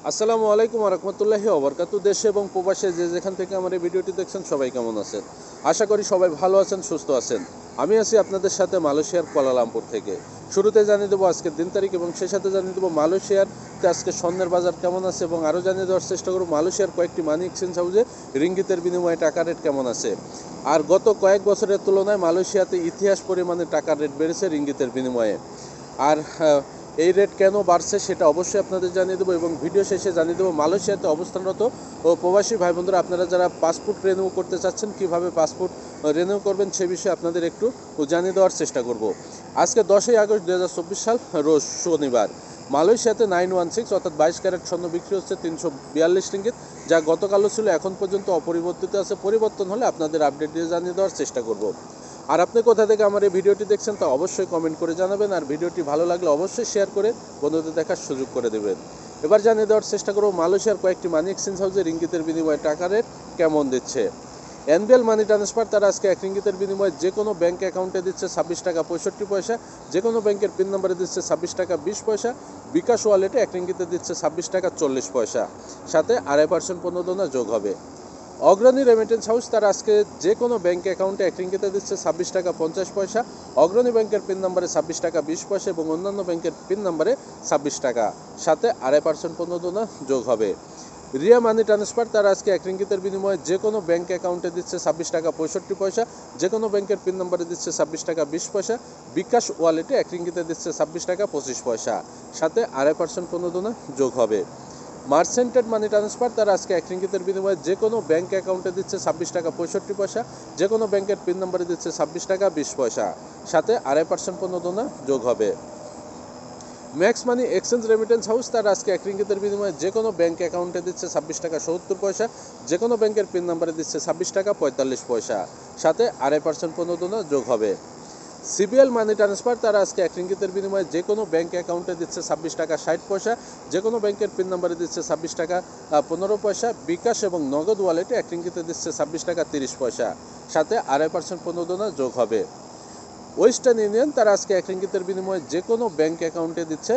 আসসালামু আলাইকুম রহমতুল্লাহি ওবরকাতু। দেশে এবং প্রবাসে যে যেখান থেকে আমার এই ভিডিওটি দেখছেন সবাই কেমন আছেন? আশা করি সবাই ভালো আছেন, সুস্থ আছেন। আমি আছি আপনাদের সাথে মালয়েশিয়ার কুয়ালালামপুর থেকে। শুরুতে জানিয়ে দেবো আজকের দিন তারিখ এবং সেই সাথে জানিয়ে দেবো মালয়েশিয়াতে আজকে স্বর্ণের বাজার কেমন আছে এবং আরও জানিয়ে দেওয়ার চেষ্টা করব মালয়েশিয়ার কয়েকটি মানি এক্সচেঞ্জ হাউসে রিঙ্গিতের বিনিময়ে টাকা রেট কেমন আছে। আর গত কয়েক বছরের তুলনায় মালয়েশিয়াতে ইতিহাস পরিমাণে টাকার রেট বেড়েছে রিঙ্গিতের বিনিময়ে। আর এই রেট কেন বাড়ছে সেটা অবশ্যই আপনাদের জানিয়ে দেবো এবং ভিডিও শেষে জানিয়ে দেবো মালয়েশিয়াতে অবস্থানরত ও প্রবাসী ভাই বন্ধুরা আপনারা যারা পাসপোর্ট রিনিউ করতে চাচ্ছেন কীভাবে পাসপোর্ট রিনিউ করবেন সে বিষয়ে আপনাদের একটু জানিয়ে দেওয়ার চেষ্টা করব। আজকে 10ই আগস্ট 2024 সাল রোজ শনিবার। মালয়েশিয়াতে 916 অর্থাৎ 22 ক্যারেট স্বর্ণ বিক্রি হচ্ছে 342 রিঙ্গিত, যা গতকালও ছিল, এখন পর্যন্ত অপরিবর্তিত আছে। পরিবর্তন হলে আপনাদের আপডেট দিয়ে জানিয়ে দেওয়ার চেষ্টা করব। আর আপনি কোথা থেকে আমার এই ভিডিওটি দেখছেন তা অবশ্যই কমেন্ট করে জানাবেন, আর ভিডিওটি ভালো লাগলে অবশ্যই শেয়ার করে বন্ধুদের দেখার সুযোগ করে দেবেন। এবার জানিয়ে দেওয়ার চেষ্টা করব মালয়েশিয়ার কয়েকটি মানি এক্সচেঞ্জ হাউসে রিঙ্গিতের বিনিময়ে টাকা রেট কেমন দিচ্ছে। এনবিএল মানি ট্রান্সফার তারা আজকে 1 রিঙ্গিতের বিনিময়ে যে কোনো ব্যাঙ্ক অ্যাকাউন্টে দিচ্ছে 26 টাকা 65 পয়সা, যে কোনো ব্যাংকের পিন নাম্বারে দিচ্ছে 26 টাকা 20 পয়সা, বিকাশ ওয়ালেটে 1 রিঙ্গিতে দিচ্ছে 26 টাকা 40 পয়সা, সাথে 2.5% প্রণোদনা যোগ হবে। অগ্রণী রেমিটেন্স হাউস তারা আজকে যে কোনো ব্যাঙ্ক অ্যাকাউন্টে 1 রিঙ্গিতে দিচ্ছে 26 টাকা 50 পয়সা, অগ্রণী ব্যাংকের পিন নাম্বারে 26 টাকা 20 পয়সা এবং অন্যান্য ব্যাংকের পিন নাম্বারে 26 টাকা, সাথে 2.5% প্রণোদনা যোগ হবে। রিয়া মানি ট্রান্সফার তারা আজকে 1 রিঙ্গিতের বিনিময়ে যে কোনো ব্যাঙ্ক অ্যাকাউন্টে দিচ্ছে 26 টাকা 65 পয়সা, যে কোনো ব্যাংকের পিন নাম্বারে দিচ্ছে 26 টাকা 20 পয়সা, বিকাশ ওয়ালেটে 1 রিঙ্গিতে দিচ্ছে 26 টাকা 25 পয়সা, সাথে 2.5% প্রণোদনা যোগ হবে। মার্চেন্টেড মানি ট্রান্সফার তারা আজকে 1 রিঙ্গিতের বিনিময়ে যে কোনো ব্যাঙ্ক অ্যাকাউন্টে দিচ্ছে 26 টাকা 65 পয়সা, যে কোনো ব্যাংকের পিন নাম্বারে দিচ্ছে 26 টাকা 20 পয়সা, সাথে 2.5% প্রণোদনা যোগ হবে। Max money exchange remittance house তারা আজকে 1 রিঙ্গিতের বিনিময়ে যে কোনো ব্যাঙ্ক অ্যাকাউন্টে দিচ্ছে 26 টাকা 70 পয়সা, যে কোনো ব্যাংকের পিন নাম্বারে দিচ্ছে 26 টাকা 45 পয়সা, সাথে 2.5% প্রণোদনা যোগ হবে। সিবিএল মানি ট্রান্সফার তারা আজকে 1 রিঙ্গিতের বিনিময়ে যে কোনো ব্যাঙ্ক অ্যাকাউন্টে দিচ্ছে 26 টাকা 60 পয়সা, যে কোনো ব্যাংকের পিন নাম্বারে দিচ্ছে 26 টাকা 15 পয়সা, বিকাশ এবং নগদ ওয়ালেটে 1 রিঙ্গিতে দিচ্ছে 26 টাকা 30 পয়সা, সাথে 2.5% প্রণোদনা যোগ হবে। ওয়েস্টার্ন ইউনিয়ন তারা আজকে 1 রিঙ্গিতের বিনিময়ে যে কোনো ব্যাঙ্ক অ্যাকাউন্টে দিচ্ছে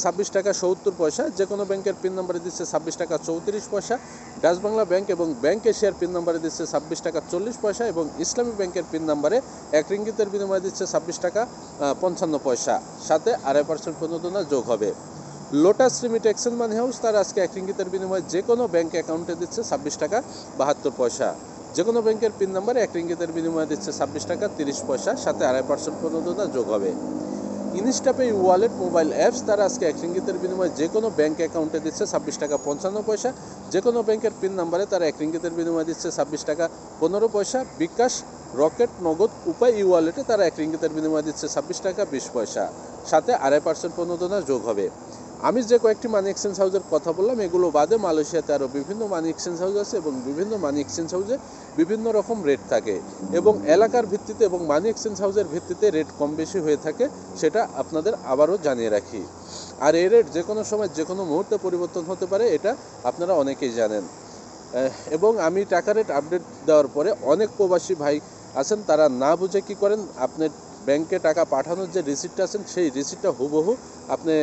26 টাকা 70 পয়সা, যে কোনো ব্যাংকের পিন নাম্বারে দিচ্ছে 26 টাকা 34 পয়সা, ডাচ বাংলা ব্যাংক এবং ব্যাংক এশিয়ার পিন নাম্বারে দিচ্ছে 26 টাকা 40 পয়সা এবং ইসলামী ব্যাংকের পিন নাম্বারে 1 রিঙ্গিতের বিনিময়ে দিচ্ছে 26 টাকা 55 পয়সা, সাথে 2.5% প্রণোদনা যোগ হবে। লোটাস রিমিট এক্সচেঞ্জ মানি হাউস তারা আজকে 1 রিঙ্গিতের বিনিময়ে যে কোনো ব্যাংক অ্যাকাউন্টে দিচ্ছে 26 টাকা 72 পয়সা, যে কোনো ব্যাংকের পিন নাম্বারে 1 রিঙ্গিতের বিনিময়ে দিচ্ছে 26 টাকা 30 পয়সা, সাথে 2.5% প্রণোদনা যোগ হবে। ইনস্টাপে ওয়ালেট মোবাইল অ্যাপস তারা আজকে 1 রিঙ্গিতের বিনিময়ে যে কোনো ব্যাংক অ্যাকাউন্টে দিচ্ছে 26 টাকা 55 পয়সা, যে কোনো ব্যাংকের পিন নাম্বারে তারা 1 রিঙ্গিতের বিনিময়ে দিচ্ছে 26 টাকা 15 পয়সা, বিকাশ রকেট নগদ উপায় ওয়ালেটে তারা 1 রিঙ্গিতের বিনিময়ে দিচ্ছে 26 টাকা 20 পয়সা, সাথে 2.5% প্রণোদনা যোগ হবে। আমি যে কয়েকটি মানি এক্সচেঞ্জ হাউসের কথা বললাম এগুলো বাদে মালয়েশিয়াতে আরও বিভিন্ন মানি এক্সচেঞ্জ হাউস আছে এবং বিভিন্ন মানি এক্সচেঞ্জ হাউসে বিভিন্ন রকম রেট থাকে এবং এলাকার ভিত্তিতে এবং মানি এক্সচেঞ্জ হাউসের ভিত্তিতে রেট কম বেশি হয়ে থাকে, সেটা আপনাদের আবারও জানিয়ে রাখি। আর এই রেট যে কোনো সময় যে কোনো মুহূর্তে পরিবর্তন হতে পারে, এটা আপনারা অনেকেই জানেন। এবং আমি টাকা রেট আপডেট দেওয়ার পরে অনেক প্রবাসী ভাই আছেন তারা না বুঝে কী করেন, আপনার ব্যাংকে টাকা পাঠানোর যে রিসিপ্টটা আছেন সেই রিসিপ্টটা হুবহু আপনি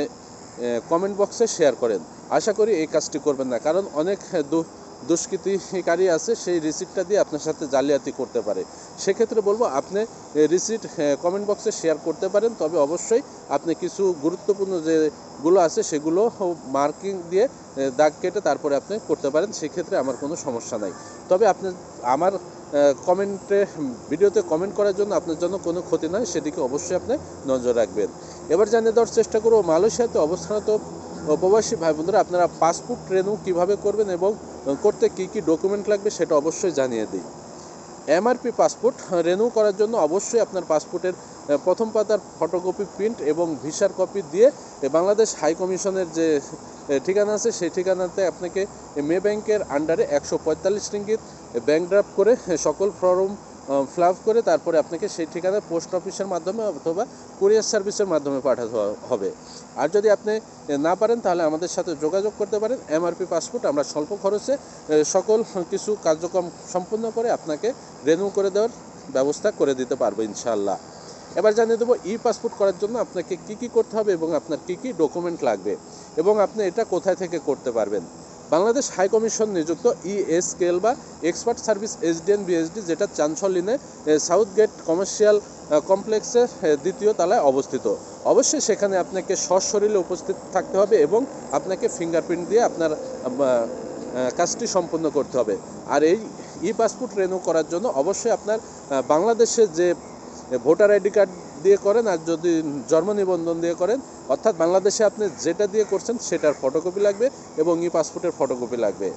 কমেন্ট বক্সে শেয়ার করেন। আশা করি এই কাজটি করবেন না, কারণ অনেক দুষ্কৃতিকারী আছে সেই রিসিপ্টটা দিয়ে আপনার সাথে জালিয়াতি করতে পারে। সেক্ষেত্রে বলবো আপনি রিসিপ্ট কমেন্ট বক্সে শেয়ার করতে পারেন, তবে অবশ্যই আপনি কিছু গুরুত্বপূর্ণ যেগুলো আছে সেগুলো মার্কিং দিয়ে দাগ কেটে তারপরে আপনি করতে পারেন, সেক্ষেত্রে আমার কোনো সমস্যা নাই। তবে আপনি আমার কমেন্টে ভিডিওতে কমেন্ট করার জন্য আপনার জন্য কোনো ক্ষতি নয়, সেদিকে অবশ্যই আপনি নজর রাখবেন। এবার জানিয়ে দেওয়ার চেষ্টা করব মালয়েশিয়াতে অবস্থানত প্রবাসী ভাই বন্ধুরা আপনারা পাসপোর্ট রিনিউ কীভাবে করবেন এবং করতে কী কী ডকুমেন্ট লাগবে সেটা অবশ্যই জানিয়ে দিই। এমআরপি পাসপোর্ট রিনিউ করার জন্য অবশ্যই আপনার পাসপোর্টের প্রথম পাতার ফটোকপি প্রিন্ট এবং ভিসার কপি দিয়ে বাংলাদেশ হাই কমিশনের যে ঠিকানা আছে সেই ঠিকানাতে আপনাকে মে ব্যাংকের আন্ডারে 145 রিঙ্গিত ব্যাংক ড্রাফট করে সকল ফর্ম ফিল করে তারপরে আপনাকে সেই ঠিকানায় পোস্ট অফিসের মাধ্যমে অথবা কুরিয়ার সার্ভিসের মাধ্যমে পাঠাতে হবে। আর যদি আপনি না পারেন তাহলে আমাদের সাথে যোগাযোগ করতে পারেন। এমআরপি পাসপোর্ট আমরা স্বল্প খরচে সকল কিছু কার্যক্রম সম্পূর্ণ করে আপনাকে রিনিউ করে দেওয়ার ব্যবস্থা করে দিতে পারবো ইনশাআল্লাহ। এবার জানিয়ে দেবো ই পাসপোর্ট করার জন্য আপনাকে কী কী করতে হবে এবং আপনার কী কী ডকুমেন্ট লাগবে এবং আপনি এটা কোথায় থেকে করতে পারবেন। বাংলাদেশ হাই কমিশন নিযুক্ত ESKL বা এক্সপার্ট সার্ভিস SDN BSD, যেটা চানছলিনে সাউথ গেট কমার্শিয়াল কমপ্লেক্সের দ্বিতীয় তলায় অবস্থিত। অবশ্যই সেখানে আপনাকে সশরীরে উপস্থিত থাকতে হবে এবং আপনাকে ফিঙ্গারপ্রিন্ট দিয়ে আপনার কাজটি সম্পন্ন করতে হবে। আর এই ই পাসপোর্ট রেনিউ করার জন্য অবশ্যই আপনার বাংলাদেশের যে ভোটার আইডি কার্ড দিয়ে করেন আর যদি জন্ম নিবন্ধন দিয়ে করেন, অর্থাৎ বাংলাদেশে আপনি যেটা দিয়ে করছেন সেটার ফটোকপি লাগবে এবং ই পাসপোর্টের ফটোকপি লাগবে।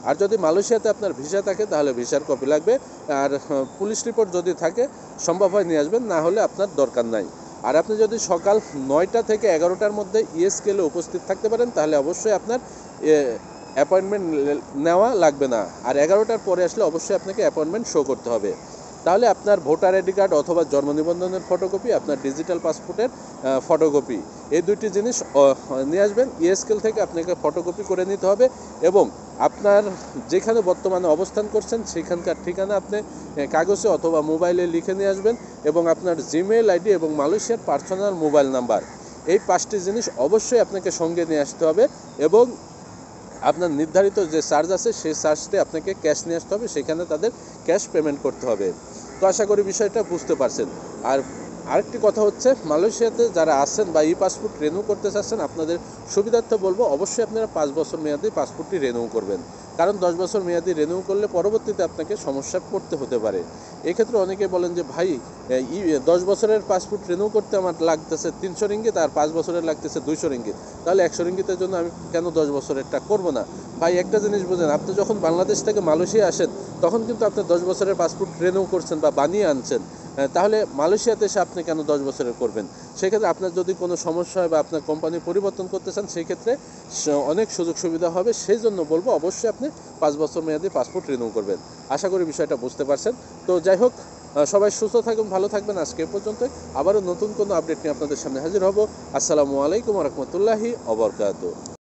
আর যদি মালয়েশিয়াতে আপনার ভিসা থাকে তাহলে ভিসার কপি লাগবে। আর পুলিশ রিপোর্ট যদি থাকে সম্ভব হয় নিয়ে আসবেন, না হলে আপনার দরকার নাই। আর আপনি যদি সকাল 9টা থেকে 11টার মধ্যে ESKL-এ উপস্থিত থাকতে পারেন তাহলে অবশ্যই আপনার অ্যাপয়েন্টমেন্ট নেওয়া লাগবে না। আর 11টার পরে আসলে অবশ্যই আপনাকে অ্যাপয়েন্টমেন্ট শো করতে হবে। তাহলে আপনার ভোটার আইডি কার্ড অথবা জন্ম নিবন্ধনের ফটোকপি, আপনার ডিজিটাল পাসপোর্টের ফটোকপি, এই দুইটি জিনিস নিয়ে আসবেন। ESKL থেকে আপনাকে ফটোকপি করে নিতে হবে এবং আপনার যেখানে বর্তমানে অবস্থান করছেন সেখানকার ঠিকানা আপনি কাগজে অথবা মোবাইলে লিখে নিয়ে আসবেন এবং আপনার জিমেইল আইডি এবং মালয়েশিয়ার পার্সোনাল মোবাইল নাম্বার, এই 5টি জিনিস অবশ্যই আপনাকে সঙ্গে নিয়ে আসতে হবে এবং আপনার নির্ধারিত যে চার্জ আছে সেই চার্জটি আপনাকে ক্যাশ নিয়ে আসতে হবে, সেখানে তাদের ক্যাশ পেমেন্ট করতে হবে। তো আশা করি বিষয়টা বুঝতে পারছেন। আর আরেকটি কথা হচ্ছে, মালয়েশিয়াতে যারা আছেন বা ই পাসপোর্ট রেনিউ করতে চাচ্ছেন, আপনাদের সুবিধার্থে বলবো অবশ্যই আপনারা 5 বছর মেয়াদি পাসপোর্টটি রেনিউ করবেন। কারণ 10 বছর মেয়াদি রেনিউ করলে পরবর্তীতে আপনাকে সমস্যায় পড়তে হতে পারে। এক্ষেত্রে অনেকে বলেন যে ভাই 10 বছরের পাসপোর্ট রেনিউ করতে আমার লাগতেছে 300 রিঙ্গিত আর 5 বছরের লাগতেছে 200 রিঙ্গিত, তাহলে 100 রিঙ্গিতের জন্য আমি কেন 10 বছরেরটা করব না? ভাই একটা জিনিস বোঝেন, আপনি যখন বাংলাদেশ থেকে মালয়েশিয়া আসেন তখন কিন্তু আপনি 10 বছরের পাসপোর্ট রেনিউ করছেন বা বানিয়ে আনছেন, তাহলে মালয়েশিয়াতে এসে আপনি কেন 10 বছরের করবেন? সেক্ষেত্রে আপনার যদি কোনো সমস্যা হয় বা আপনার কোম্পানি পরিবর্তন করতে চান সেই ক্ষেত্রে অনেক সুযোগ সুবিধা হবে। সেই জন্য বলবো অবশ্যই আপনি 5 বছর মেয়াদি পাসপোর্ট রিনিউ করবেন। আশা করি বিষয়টা বুঝতে পারছেন। তো যাই হোক, সবাই সুস্থ থাকুন, ভালো থাকবেন। আজকে পর্যন্ত, আবারও নতুন কোনো আপডেট নিয়ে আপনাদের সামনে হাজির হব। আসসালামু আলাইকুম ওয়া রাহমাতুল্লাহি ওয়া বারাকাতুহু।